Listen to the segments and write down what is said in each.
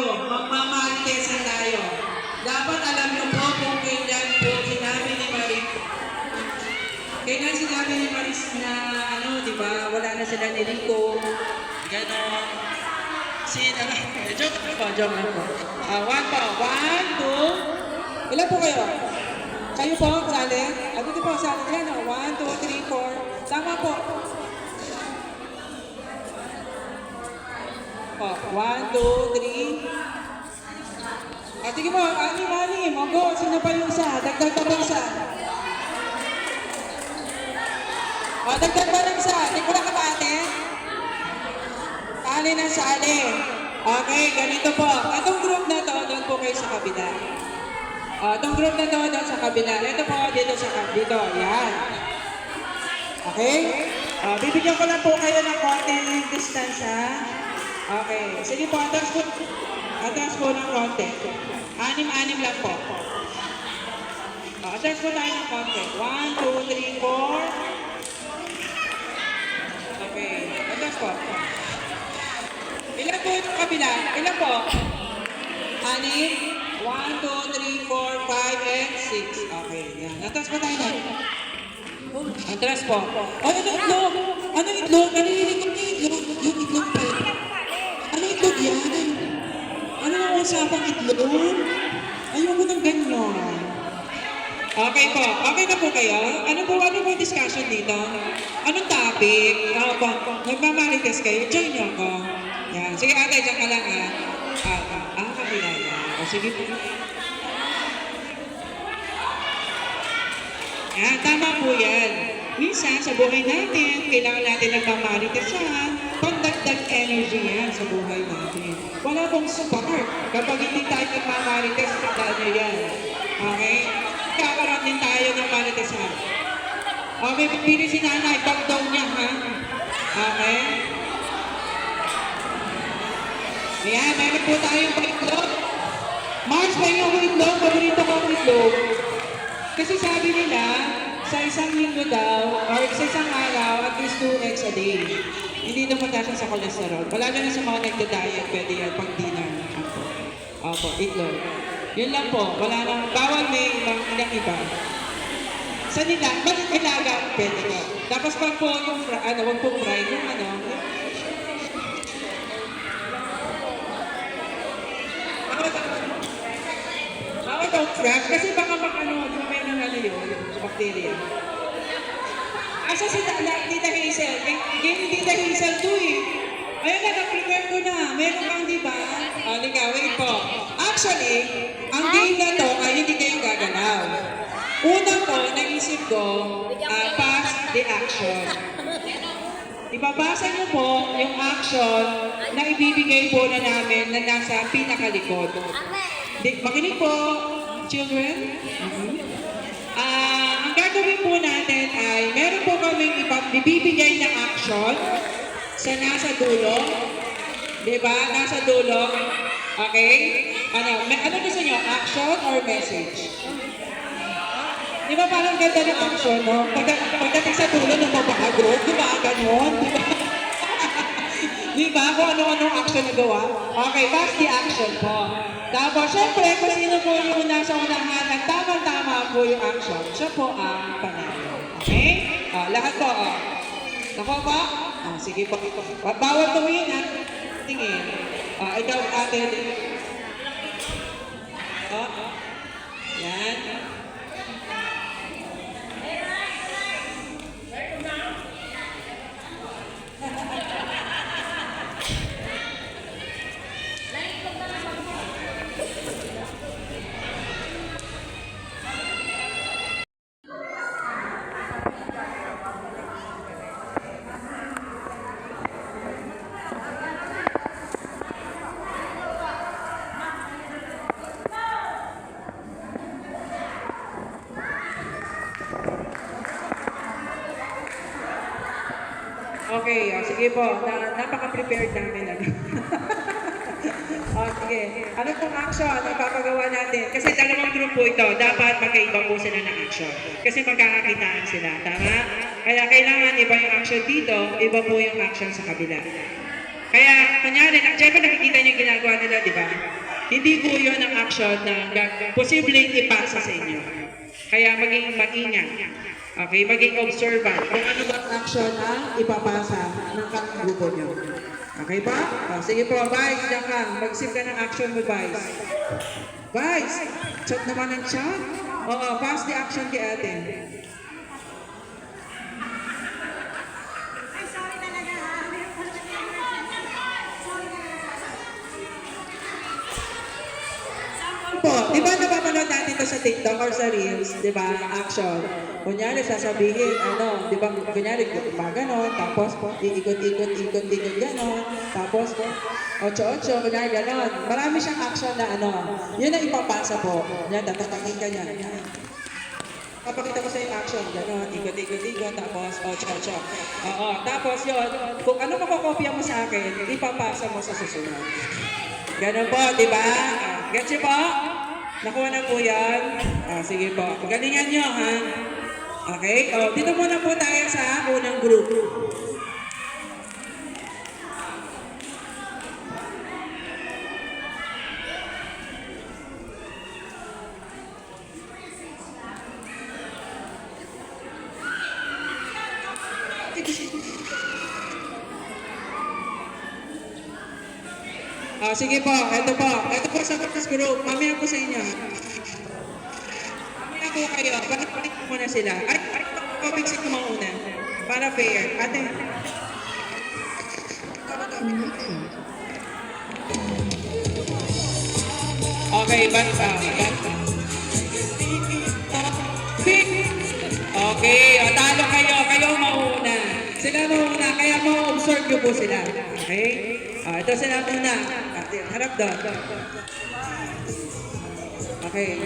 Magmamaritesan tayo. Dapat alam niyo po kung kailan po sinabi ni Maris. Kailan sinabi ni Maris na di ba, wala na sila ni Rico. Ganon. Joke lang po, joke lang po. One po. One, two. Ilan po kayo? Kayo po, sali? Dito po, sali. Yan o. 1, 2, 3, 4. Tama po. O, 1, 2, 3. Sige po, anim. O, go. Sino pa yung isa? Dagdag pa ba isa? O, dagdag pa ng isa. Di ko na kapate. Sali ng sali. Okay, ganito po. Itong group na to, doon po kayo sa kabila. Itong group na to, doon sa kabila. Ito po, dito sa dito. Yan. Okay? Bibigyan ko lang po kayo ng konting distance, ha? Okay. Sige po, atras po ng konti. Anim lang po. Atras po tayo ng konti. 1, 2, 3, 4. Okay. Atras po. Ilan po yung kabila? Ilan po? 6. 1, 2, 3, 4, 5, and 6. Okay. Yan. Atras po tayo na. Atras po. Ano itlog? Ano itlog? Narinig ko na itlog. Yung itlog pa. Ano itlog yan? Ano ang usapang itlog? Ayoko ng ganyan. Okay po. Okay na po kayo? Ano po discussion dito? Anong topic? Nagmamarites kayo? Join niyo ako. Yan. Sige ate, dyan ka lang ha. Kabila yan. Sige po. Yan, tama po yan. Minsan, sa buhay natin, kailangan natin nagmamaritesan. Pagdagdag energy yan sa buhay natin. Wala pong spark. Kapag hindi tayo nagmamarites, tandaan nyo yan. Okay? Kakaroon din tayo ng maritesan. Okay, pipili si nanay, back down niya, ha? Okay? Ayan, meron po tayong itlog. Mars, may yung itlog. Paborito ko ang itlog. Kasi sabi nila, sa isang linggo daw, or sa isang araw, at least 2 eggs a day. Hindi na mataas sa cholesterol. Wala na sa mga nagda-diet, pwede yan pang dinner. Opo, itlog. Yun lang po. Wala nang, bawal may ilang iba. Sa nila, bakit ilaga? Pwede ko. Tapos pag po yung, wag po fry, yung bawal daw crack, kasi baka may nang yun, bacteria. Asa si Tita Hazel? Hindi Tita Hazel to eh. Ayun na, na-prepare ko na. Meron kang di ba? Lika, wait po. Actually, ang game na to ay hindi kayo gagalaw. Una po, naisip ko, pass the action. Ibabasa niyo po yung action na ibibigay po na namin na nasa pinakalikod. Makinig po, children. Ang gagawin po natin ay meron po kaming ibibigay na action sa nasa dulo. Diba? Nasa dulo. Okay? Ano gusto nyo? Action or message? Di ba parang ganda ng action, no? Pagdating sa dulo ng mabago, di ba? Ganon, di ba? Di ba? Kung ano-anong action na gawa. Okay, that's the action po. Tapos, syempre, kung sino po yung nasa unahan at tama-tama po yung action, siya po ang panalo. Okay? Lahat po, Nako po? Sige po. Bawal tumingin, ha? Tingin. Ikaw, ate. Yan. Okay, sige po. Napaka-prepared namin. Sige. Ano pong action ang ipapagawa natin? Kasi dalawang group po ito. Dapat magkaiba po sila ng action. Kasi magkakakitaan sila. Tama? Kaya kailangan iba yung action dito, iba po yung action sa kabila. Kaya, kunyari, syempre nakikita niyo yung ginagawa nila, di ba? Hindi po yun ang action na posibleng ipasa sa inyo. Kaya maging maingat. Okay, maging observant. Kung ano ba ang action na ipapasa ng grupo niyo. Okay ba? Sige po, Vice, diyan ka. Mag-sip ka ng action mo, Vice. Vice, chat naman ang chat. Oo, pass the action kay ate. Po, di ba napapanood natin ito sa TikTok or sa Reels, di ba, action. Kunyari, sasabihin, di ba, kunyari, ganon, tapos, iikot-ikot, ganon, tapos, 8-8, kunyari, ganon. Marami siyang action na, yun ang ipapasa po. Yan, tatatakin ka niya. Papakita ko sa yung action, ganon, ikot, tapos, 8-8. Oo, tapos yun, kung ano makakopya mo sa akin, ipapasa mo sa susunod. Ganon po, di ba? Gets niyo po? Nakuha na po yan? Sige po. Galingan nyo, ha? Okay? Dito muna po tayo sa unang group. Sige po, ito po. Ito po sa first group. Mamaya po sa inyo. Mamaya po kayo. Balik po muna sila. Ay, pabigsin ko mauna. Para fair. Ate. Okay, basta. Okay, talo kayo. Kayo mauna. Sila mauna. Kaya ma-observe nyo po sila. Okay? Ito sila muna. Harap doon. Okay.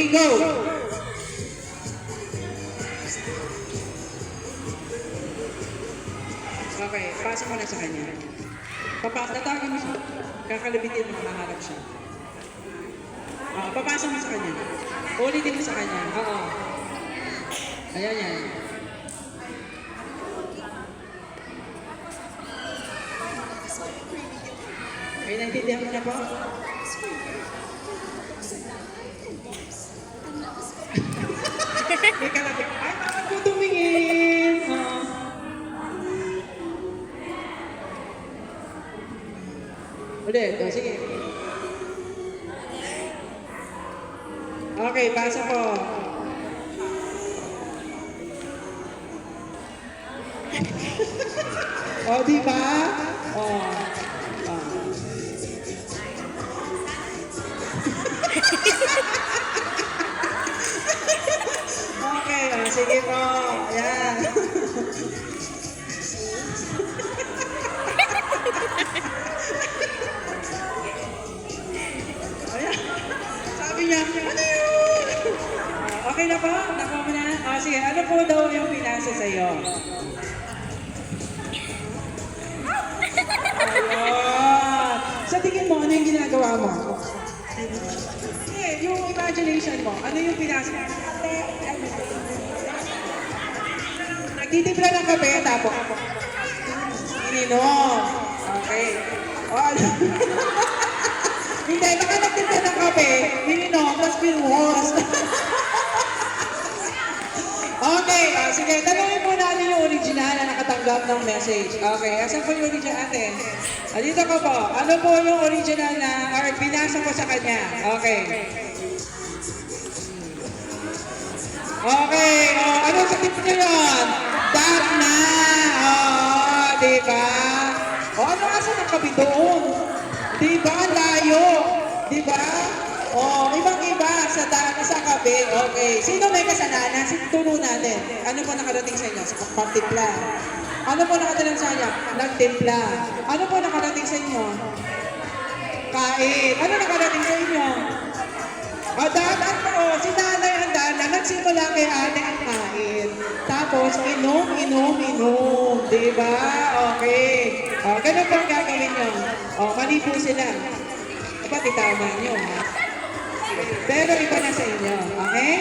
Go! Okay, pasa mo na sa kanya. Tatawagin mo siya. Kakalabitin mo, maharap siya. Papasa mo sa kanya. Ulitin mo sa kanya. Oo. Ayan yan. Ay, naintindihan mo na po? May kalapit. Ay, bakit po tumingin? Ulit. Sige. Okay, pasa po. Di ba? Sige po. Ayan. Ayan. Sabi niya, ano yun? Okay na po? Nakuha mo na? Sige, ano po daw yung pinasa sa'yo? Ayan. Sa tingin mo, ano yung ginagawa mo? Yung imagination mo, ano yung pinasa? Nagtitimpla ng kape, tapos ininom. Okay. Hindi, baka nagtimpla ng kape, ininom, tapos pinuhos. Okay, sige, tanongin po natin yung original na nakatanggap ng message. Okay, asan po yung original natin? Dito ko po, ano po yung original na, or pinasa ko sa kanya? Okay. Okay, ano sa tip niyo yun? That na! Diba? Ano asa ng kabi doon? Diba? Layo! Diba? Ibang-iba sa kape. Okay. Sino may kasalanan? Turo natin. Ano po nakarating sa inyo? Sa partimpla. Ano po nakarating sa inyo? Nagtimpla. Ano po nakarating sa inyo? Kain. Ano nakarating sa inyo? Dapat po, si nanay handa na nagsimula kay ate ang kain. Tapos, inom. Diba? Okay. Ganun po ang gagawin nyo. Mali po sila. Dapat itama nyo. Pero iba na sa inyo. Okay?